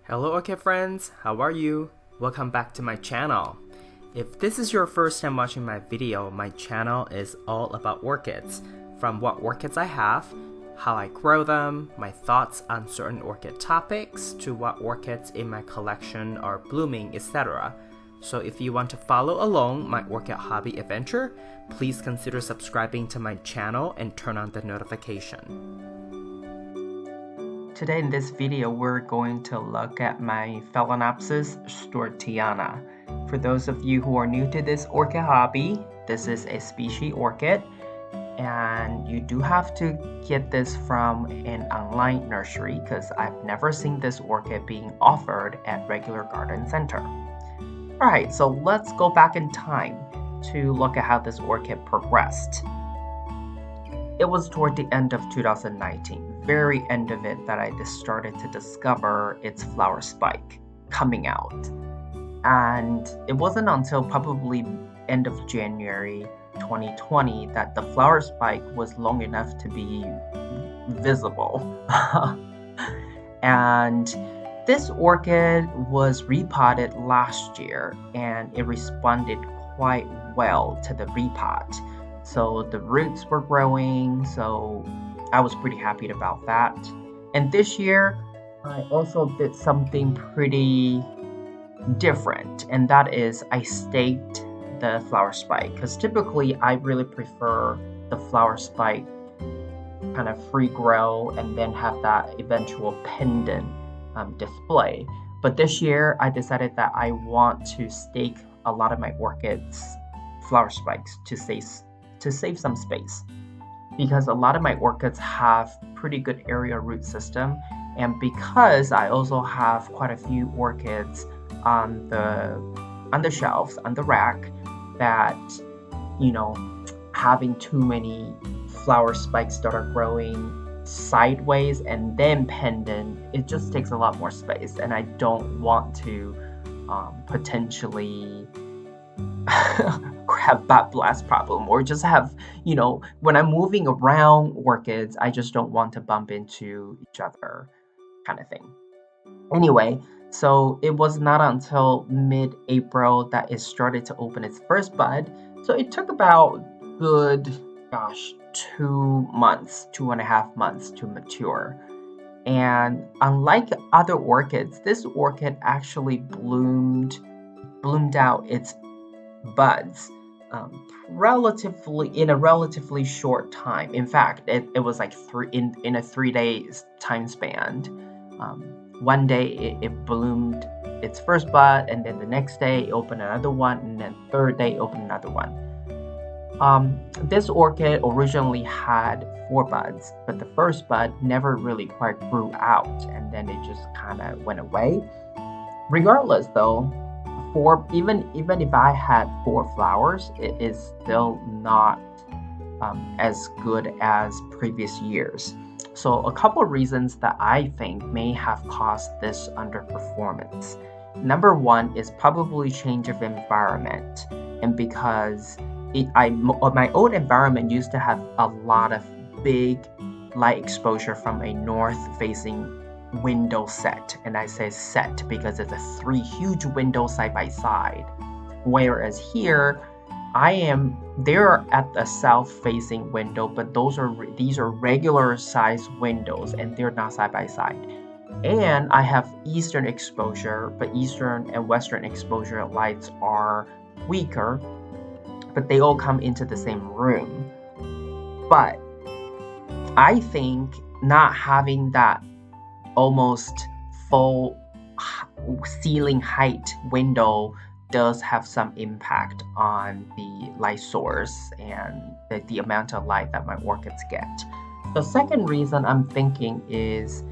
Hello Orchid friends, how are you? Welcome back to my channel. If this is your first time watching my video, my channel is all about orchids. From what orchids I have, how I grow them, my thoughts on certain orchid topics, to what orchids in my collection are blooming, etc. So if you want to follow along my orchid hobby adventure, please consider subscribing to my channel and turn on the notification. Today in this video, we're going to look at my Phalaenopsis stuartiana. For those of you who are new to this orchid hobby, this is a species orchid, and you do have to get this from an online nursery because I've never seen this orchid being offered at regular garden center. Alright, so let's go back in time to look at how this orchid progressed. It was toward the end of 2019, very end of it, that I just started to discover its flower spike coming out. And it wasn't until probably end of January 2020 that the flower spike was long enough to be visible. And this orchid was repotted last year and it responded quite well to the repot. So the roots were growing, so I was pretty happy about that. And this year, I also did something pretty different, and that is I staked the flower spike, because typically I really prefer the flower spike kind of free grow and then have that eventual pendant display. But this year, I decided that I want to stake a lot of my orchids flower spikes to save some space, because a lot of my orchids have pretty good area root system, and because I also have quite a few orchids on the shelves, on the rack, that, you know, having too many flower spikes that are growing sideways and then pendant, it just takes a lot more space, and I don't want to potentially have that blast problem, or just have, when I'm moving around orchids, I just don't want to bump into each other kind of thing. Anyway, so it was not until mid-April that it started to open its first bud. So it took about good, 2.5 months to mature. And unlike other orchids, this orchid actually bloomed out its buds in a relatively short time. In fact, it was like in a 3 days time span. One day it bloomed its first bud, and then the next day it opened another one, and then third day it opened another one. This orchid originally had 4 buds, but the first bud never really quite grew out, and then it just kind of went away. Regardless though, even if I had 4 flowers, it is still not as good as previous years. So a couple of reasons that I think may have caused this underperformance. Number one is probably change of environment, and because my old environment used to have a lot of big light exposure from a north-facing window set, and I say set because it's 3 huge windows side by side, whereas here they're at the south-facing window, but these are regular size windows and they're not side by side. And I have eastern exposure, but eastern and western exposure lights are weaker, but they all come into the same room. But I think not having that almost full ceiling height window does have some impact on the light source and the amount of light that my orchids get. The second reason I'm thinking is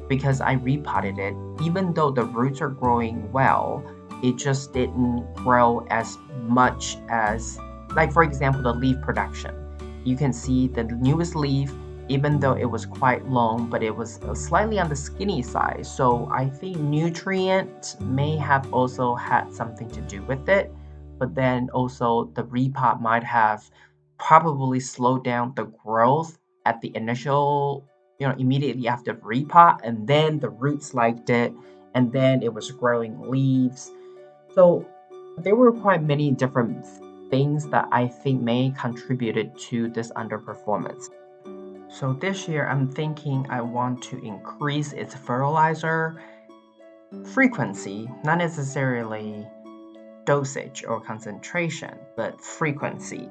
because I repotted it. Even though the roots are growing well, it just didn't grow as much as, like for example, the leaf production. You can see the newest leaf, even though it was quite long, but it was slightly on the skinny side. So I think nutrient may have also had something to do with it. But then also the repot might have probably slowed down the growth at the initial, immediately after repot, and then the roots liked it and then it was growing leaves. So there were quite many different things that I think may contributed to this underperformance. So this year I'm thinking I want to increase its fertilizer frequency, not necessarily dosage or concentration, but frequency.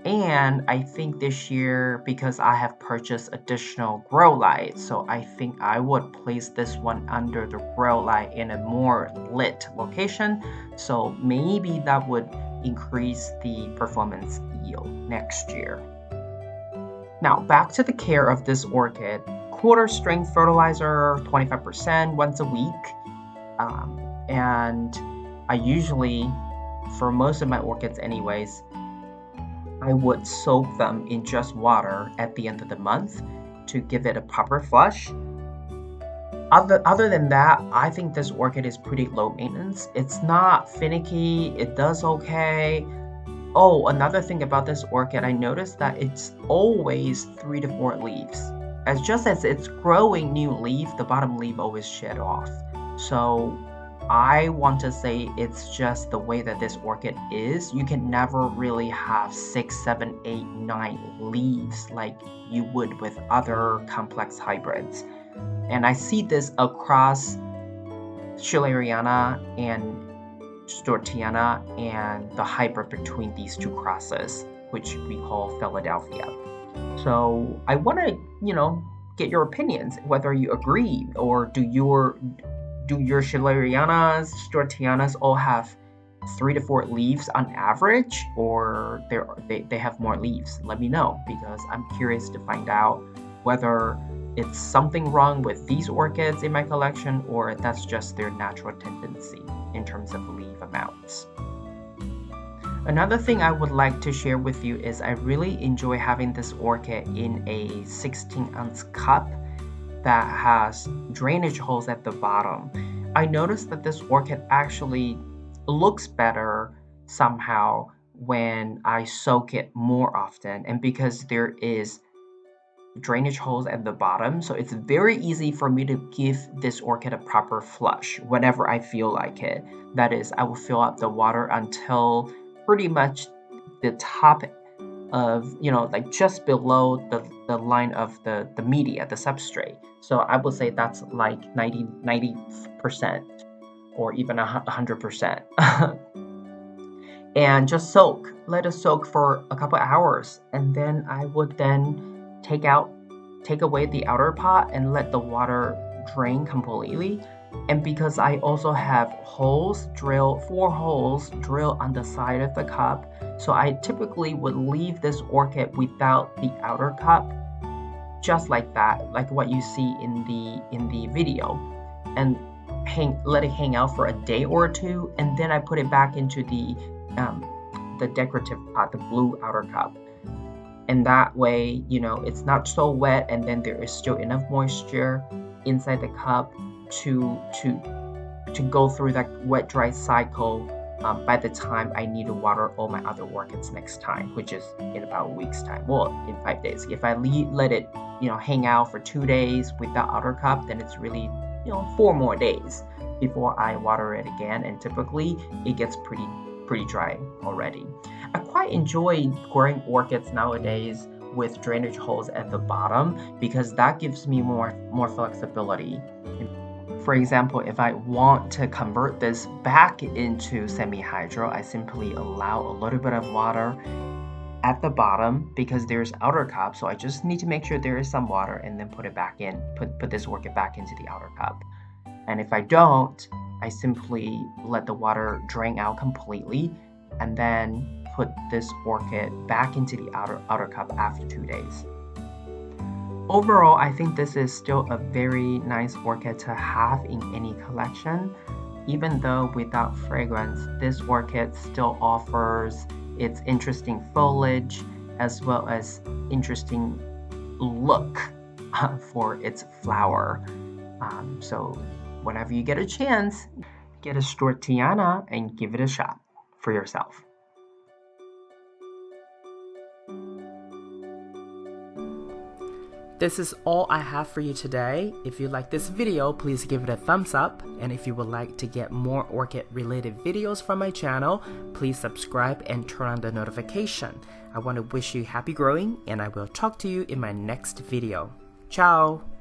And I think this year, because I have purchased additional grow light, so I think I would place this one under the grow light in a more lit location. So maybe that would increase the performance yield next year. Now back to the care of this orchid. Quarter strength fertilizer, 25% once a week. And I usually, for most of my orchids anyways, I would soak them in just water at the end of the month to give it a proper flush. Other than that, I think this orchid is pretty low maintenance. It's not finicky, it does okay. Oh, another thing about this orchid, I noticed that it's always 3 to 4 leaves. Just as it's growing new leaf, the bottom leaf always shed off. So I want to say it's just the way that this orchid is. You can never really have 6, 7, 8, 9 leaves like you would with other complex hybrids. And I see this across Stuartiana and stuartiana and the hybrid between these two crosses, which we call Philadelphia. So I want to, get your opinions, whether you agree, or do your Stuartianas, Stuartianas all have 3 to 4 leaves on average, or they have more leaves? Let me know, because I'm curious to find out whether it's something wrong with these orchids in my collection, or that's just their natural tendency in terms of leaf amounts. Another thing I would like to share with you is I really enjoy having this orchid in a 16-ounce cup that has drainage holes at the bottom. I noticed that this orchid actually looks better somehow when I soak it more often, and because there is drainage holes at the bottom, so it's very easy for me to give this orchid a proper flush whenever I feel like it. That is, I will fill up the water until pretty much the top of, like just below the line of the media, the substrate. So I would say that's like 90% or even 100%. And just let it soak for a couple hours, and then I would then take away the outer pot and let the water drain completely. And because I also have 4 holes drilled on the side of the cup, so I typically would leave this orchid without the outer cup, just like that, like what you see in the video, and let it hang out for a day or two, and then I put it back into the decorative pot, the blue outer cup. And that way, it's not so wet, and then there is still enough moisture inside the cup to go through that wet dry cycle by the time I need to water all my other orchids next time, which is in about a week's time. Well, in 5 days. If I let it hang out for 2 days without outer cup, then it's really 4 more days before I water it again, and typically it gets pretty dry already. I quite enjoy growing orchids nowadays with drainage holes at the bottom, because that gives me more flexibility. For example, if I want to convert this back into semi-hydro, I simply allow a little bit of water at the bottom because there's outer cup, so I just need to make sure there is some water and then put it back in, put this orchid back into the outer cup. And if I don't, I simply let the water drain out completely and then put this orchid back into the outer cup after 2 days. Overall, I think this is still a very nice orchid to have in any collection. Even though without fragrance, this orchid still offers its interesting foliage as well as interesting look for its flower. So whenever you get a chance, get a Stuartiana and give it a shot for yourself. This is all I have for you today. If you like this video, please give it a thumbs up. And if you would like to get more orchid related videos from my channel, please subscribe and turn on the notification. I want to wish you happy growing, and I will talk to you in my next video. Ciao!